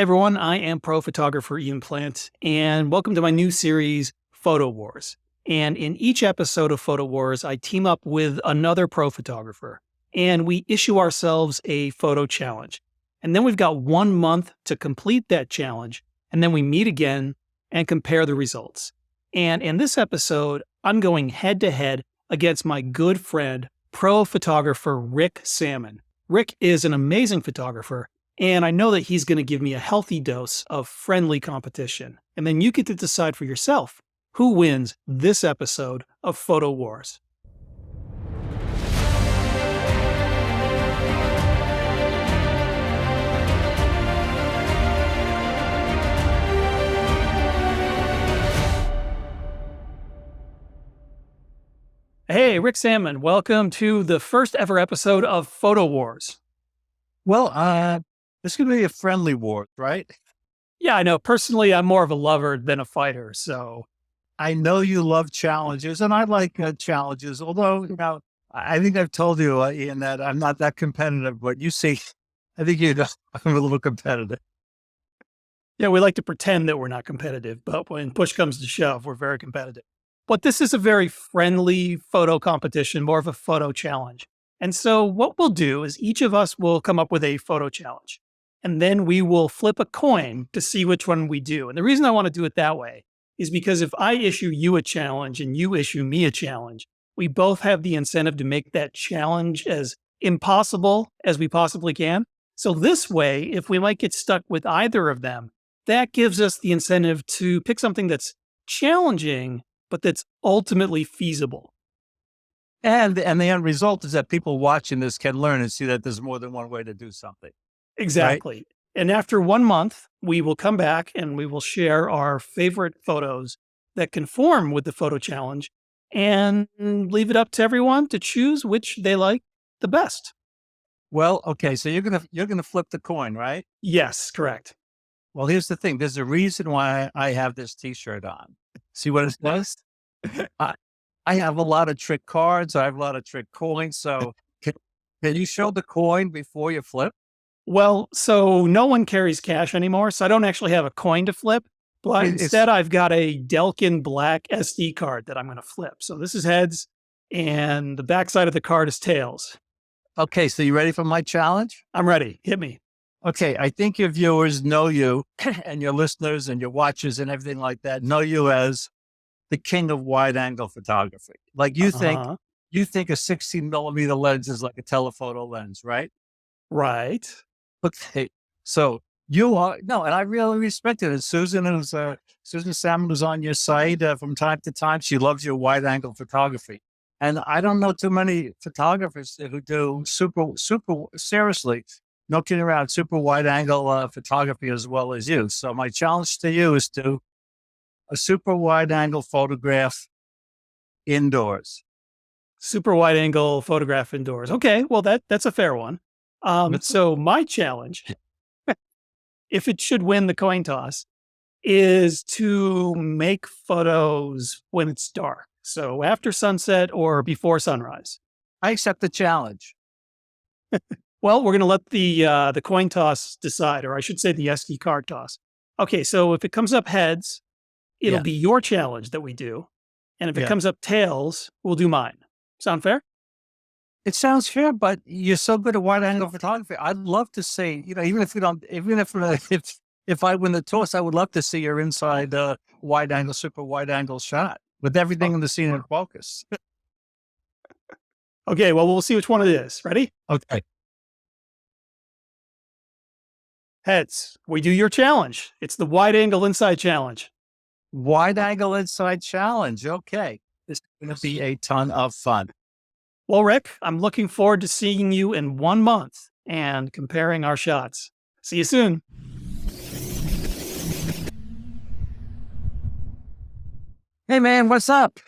Everyone, I am pro photographer Ian Plant, and welcome to my new series, Photo Wars. And in each episode of Photo Wars, I team up with another pro photographer, and we issue ourselves a photo challenge. And then we've got 1 month to complete that challenge, and then we meet again and compare the results. And in this episode, I'm going head to head against my good friend, pro photographer Rick Sammon. Rick is an amazing photographer, and I know that he's going to give me a healthy dose of friendly competition. And then you get to decide for yourself who wins this episode of Photo Wars. Hey, Rick Sammon, welcome to the first ever episode of Photo Wars. Well, this could be a friendly war, right? Yeah, I know. Personally, I'm more of a lover than a fighter, so. I know you love challenges, and I like challenges. Although, I think I've told you, Ian, that I'm not that competitive. But you see, I think I'm a little competitive. Yeah, we like to pretend that we're not competitive, but when push comes to shove, we're very competitive. But this is a very friendly photo competition, more of a photo challenge. And so what we'll do is each of us will come up with a photo challenge, and then we will flip a coin to see which one we do. And the reason I want to do it that way is because if I issue you a challenge and you issue me a challenge, we both have the incentive to make that challenge as impossible as we possibly can. So this way, if we might get stuck with either of them, that gives us the incentive to pick something that's challenging, but that's ultimately feasible. And the end result is that people watching this can learn and see that there's more than one way to do something. Exactly. Right? And after 1 month, we will come back and we will share our favorite photos that conform with the photo challenge and leave it up to everyone to choose which they like the best. Well, okay, so you're gonna flip the coin, right? Yes, correct. Well, here's the thing. There's a reason why I have this T-shirt on. See what it says? I have a lot of trick cards. I have a lot of trick coins. So can you show the coin before you flip? Well, so no one carries cash anymore, so I don't actually have a coin to flip, but instead I've got a Delkin black SD card that I'm going to flip. So this is heads, and the backside of the card is tails. Okay, so you ready for my challenge? I'm ready. Hit me. Okay, I think your viewers know you and your listeners and your watchers and everything like that know you as the king of wide angle photography. Like you think a 16 millimeter lens is like a telephoto lens, right? Right. Okay. So you are, no, and I really respect it. And Susan Sammon is on your site from time to time. She loves your wide angle photography. And I don't know too many photographers who do super, seriously, no kidding around, super wide angle photography as well as you. So my challenge to you is to a super wide angle photograph indoors. Super wide angle photograph indoors. Okay, well that's a fair one. So my challenge, if it should win the coin toss, is to make photos when it's dark. So after sunset or before sunrise. I accept the challenge. Well, we're going to let the coin toss decide, or I should say the SD card toss. Okay, so if it comes up heads, it'll be your challenge that we do. And if it comes up tails, we'll do mine. Sound fair? It sounds fair, but you're so good at wide angle photography. I'd love to see, even if I win the toss, I would love to see your inside wide angle, super wide angle shot with everything in the scene in focus. Okay, well, we'll see which one it is. Ready? Okay. Heads, we do your challenge. It's the wide angle inside challenge. Wide angle inside challenge. Okay. This is going to be a ton of fun. Well, Rick, I'm looking forward to seeing you in 1 month and comparing our shots. See you soon. Hey, man, what's up?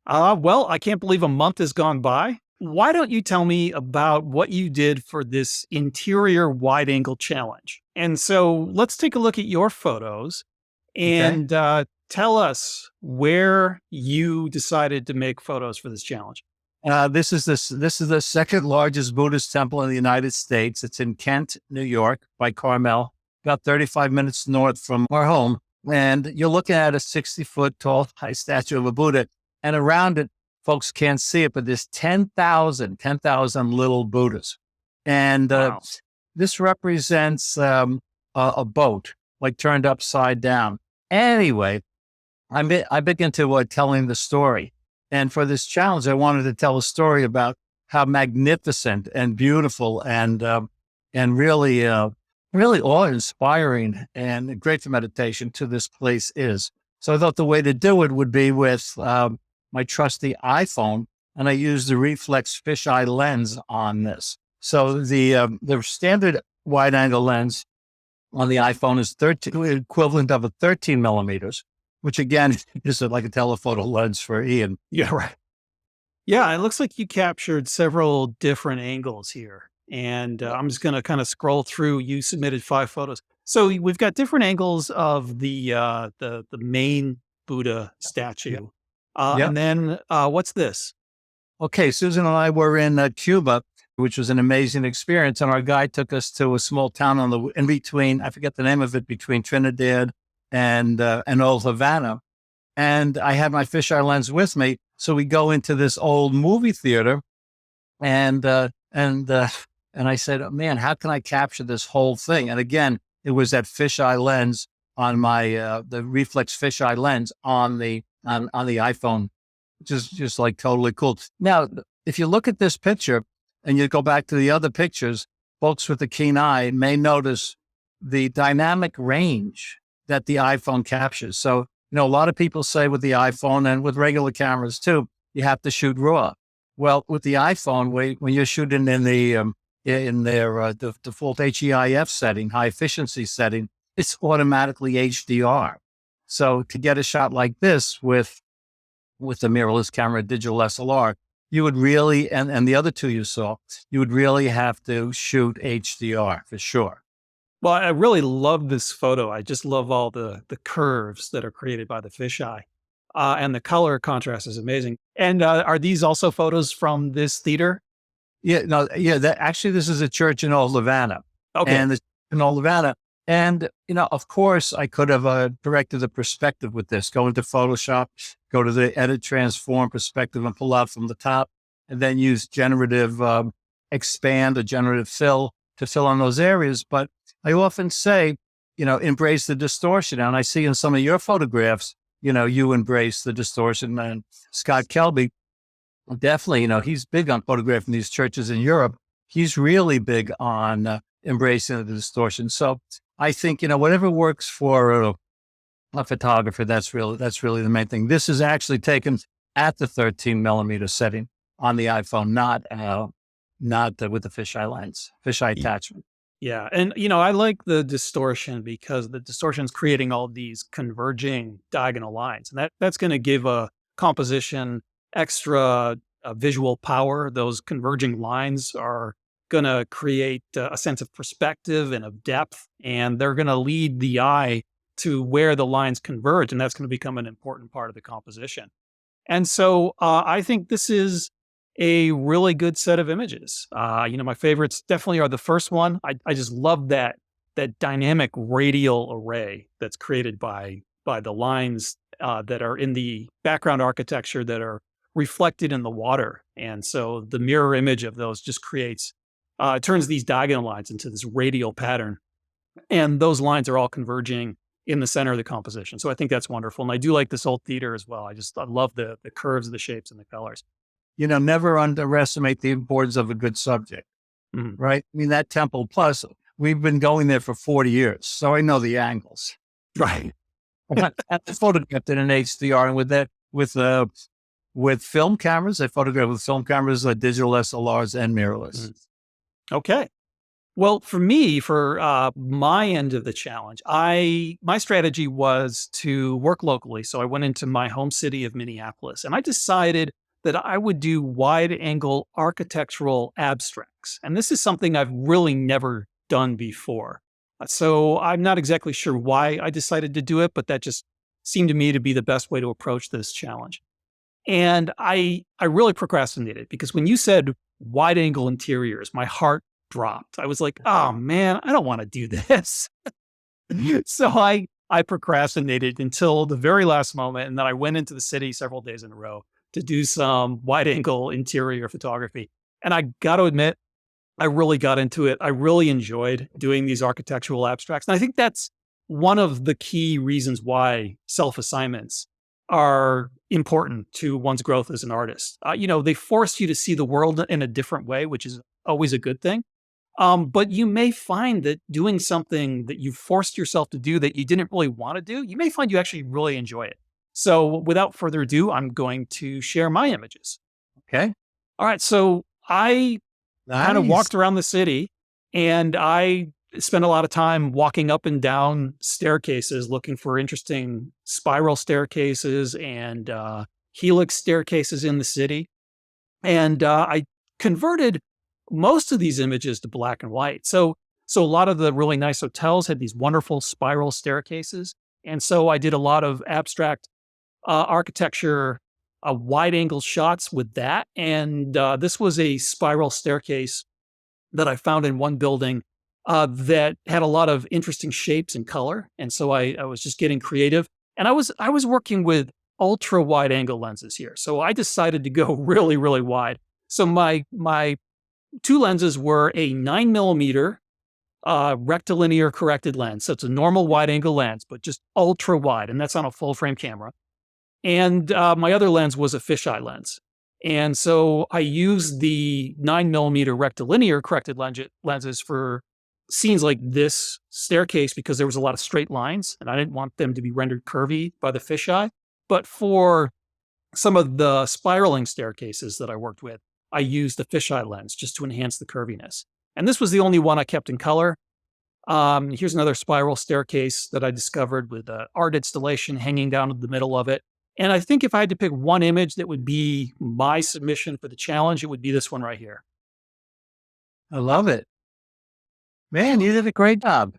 Well, I can't believe a month has gone by. Why don't you tell me about what you did for this interior wide angle challenge? And so let's take a look at your photos and tell us where you decided to make photos for this challenge. This is the second largest Buddhist temple in the United States. It's in Kent, New York, by Carmel. about 35 minutes north from our home. And you're looking at a 60-foot tall high statue of a Buddha. And around it, folks can't see it, but there's 10,000 little Buddhas. And Wow. this represents a boat, like turned upside down. Anyway, I begin to telling the story. And for this challenge, I wanted to tell a story about how magnificent and beautiful and really awe-inspiring and great for meditation to this place is. So I thought the way to do it would be with my trusty iPhone, and I used the reflex fisheye lens on this. So the standard wide-angle lens on the iPhone is equivalent of a 13 millimeters, which again is like a telephoto lens for Ian. Yeah, right. Yeah, it looks like you captured several different angles here. And I'm just going to kind of scroll through. You submitted 5 photos. So we've got different angles of the main Buddha statue. Yeah. And then what's this? Okay, Susan and I were in Cuba, which was an amazing experience, and our guide took us to a small town in between. I forget the name of it, between Trinidad and Old Havana. And I had my fisheye lens with me, so we go into this old movie theater, and I said, oh, "Man, how can I capture this whole thing?" And again, it was that fisheye lens on my the reflex fisheye lens on the iPhone, which is just like totally cool. Now, if you look at this picture and you go back to the other pictures, folks with a keen eye may notice the dynamic range that the iPhone captures. So, a lot of people say with the iPhone and with regular cameras too, you have to shoot RAW. Well, with the iPhone, when you're shooting in the default HEIF setting, high efficiency setting, it's automatically HDR. So to get a shot like this with the mirrorless camera, digital SLR, you would really, and the other two you saw, you would really have to shoot HDR for sure. Well, I really love this photo. I just love all the curves that are created by the fisheye. And the color contrast is amazing. And are these also photos from this theater? Yeah, no, yeah. Actually, this is a church in Old Havana. Okay. And in Old Havana. And, of course, I could have directed the perspective with this. Go into Photoshop, go to the edit, transform perspective and pull out from the top, and then use generative expand or generative fill to fill on those areas. But I often say, embrace the distortion. And I see in some of your photographs, you embrace the distortion. And Scott Kelby, definitely, he's big on photographing these churches in Europe. He's really big on embracing the distortion. So I think, whatever works for a photographer, that's really the main thing. This is actually taken at the 13 millimeter setting on the iPhone, not with the fisheye attachment. Yeah. And, I like the distortion because the distortion is creating all these converging diagonal lines. And that's going to give a composition extra visual power. Those converging lines are going to create a sense of perspective and of depth, and they're going to lead the eye to where the lines converge. And that's going to become an important part of the composition. And so I think this is a really good set of images. My favorites definitely are the first one. I just love that dynamic radial array that's created by the lines that are in the background architecture that are reflected in the water. And so the mirror image of those just turns these diagonal lines into this radial pattern. And those lines are all converging in the center of the composition. So I think that's wonderful. And I do like this old theater as well. I love the curves, the shapes, and the colors. Never underestimate the importance of a good subject, right? I mean, that temple, plus we've been going there for 40 years, so I know the angles. Right. I photographed it in HDR, and with film cameras, I photographed with film cameras, digital SLRs and mirrorless. Okay. Well, for me, for my end of the challenge, my strategy was to work locally. So I went into my home city of Minneapolis, and I decided that I would do wide-angle architectural abstracts. And this is something I've really never done before. So I'm not exactly sure why I decided to do it, but that just seemed to me to be the best way to approach this challenge. And I really procrastinated because when you said wide-angle interiors, my heart dropped. I was like, oh man, I don't want to do this. So I procrastinated until the very last moment, and then I went into the city several days in a row to do some wide angle interior photography. And I got to admit, I really got into it. I really enjoyed doing these architectural abstracts. And I think that's one of the key reasons why self assignments are important to one's growth as an artist. They force you to see the world in a different way, which is always a good thing. But you may find that doing something that you forced yourself to do that you didn't really want to do, you may find you actually really enjoy it. So without further ado, I'm going to share my images. Okay. All right. So I kind of Nice. walked around the city and I spent a lot of time walking up and down staircases looking for interesting spiral staircases and helix staircases in the city. And I converted most of these images to black and white. So a lot of the really nice hotels had these wonderful spiral staircases. And so I did a lot of abstract architecture, wide angle shots with that. And this was a spiral staircase that I found in one building that had a lot of interesting shapes and color. And so I was just getting creative. And I was working with ultra wide angle lenses here. So I decided to go really, really wide. So my two lenses were a 9 millimeter rectilinear corrected lens. So it's a normal wide angle lens, but just ultra wide. And that's on a full frame camera. And my other lens was a fisheye lens. And so I used the 9 millimeter rectilinear corrected lenses for scenes like this staircase because there was a lot of straight lines and I didn't want them to be rendered curvy by the fisheye. But for some of the spiraling staircases that I worked with, I used the fisheye lens just to enhance the curviness. And this was the only one I kept in color. Here's another spiral staircase that I discovered with an art installation hanging down in the middle of it. And I think if I had to pick one image that would be my submission for the challenge, it would be this one right here. I love it. Man, you did a great job.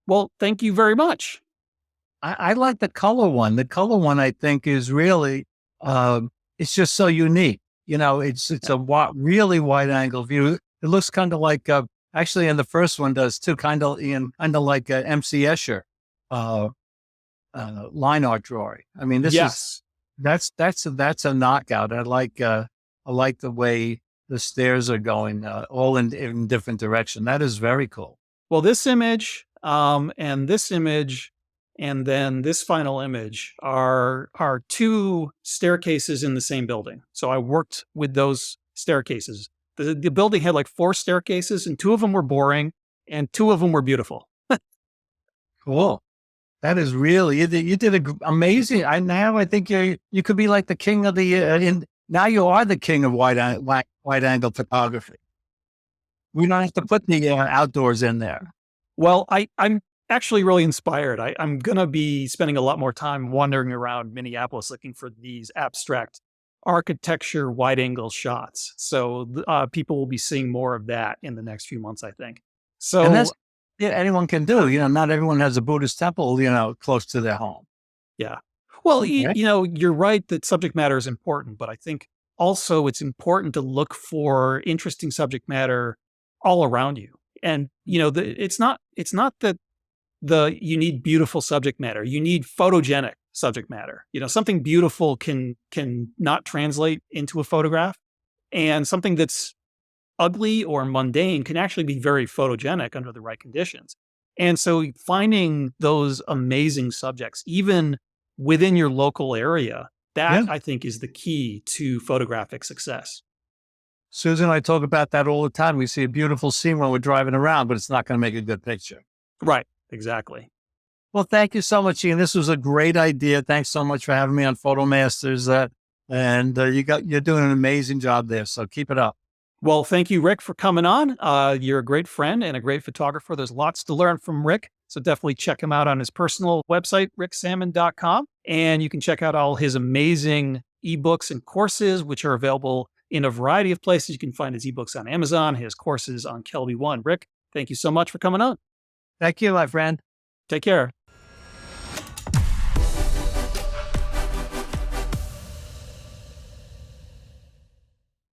Well, thank you very much. I like the color one. The color one, I think, is really, it's just so unique. It's really wide angle view. It looks kind of like, actually, and the first one does too, kind of like MC Escher, line art drawing. I mean, Yes. that's a knockout. I like the way the stairs are going, all in different direction. That is very cool. Well, this image, and this image, and then this final image are two staircases in the same building. So I worked with those staircases. The building had like 4 staircases, and 2 of them were boring, and 2 of them were beautiful. Cool. That is really, you did amazing. I think you could be like the king of now you are the king of wide angle photography. We don't have to put the outdoors in there. Well, I'm actually really inspired. I'm going to be spending a lot more time wandering around Minneapolis looking for these abstract architecture wide angle shots. So people will be seeing more of that in the next few months, I think. So and that's anyone can do. Not everyone has a Buddhist temple, close to their home. yeah. Well, Okay. you're right that subject matter is important, but I think also it's important to look for interesting subject matter all around you. And it's not that you need beautiful subject matter. You need photogenic subject matter. Something beautiful can not translate into a photograph, and something that's ugly or mundane can actually be very photogenic under the right conditions. And so finding those amazing subjects, even within your local area, that I think is the key to photographic success. Susan and I talk about that all the time. We see a beautiful scene when we're driving around, but it's not going to make a good picture. Right. Exactly. Well, thank you so much, Ian. This was a great idea. Thanks so much for having me on Photo Masters. And you're doing an amazing job there. So keep it up. Well, thank you, Rick, for coming on. You're a great friend and a great photographer. There's lots to learn from Rick. So definitely check him out on his personal website, ricksammon.com. And you can check out all his amazing ebooks and courses, which are available in a variety of places. You can find his ebooks on Amazon, his courses on Kelby One. Rick, thank you so much for coming on. Thank you, my friend. Take care.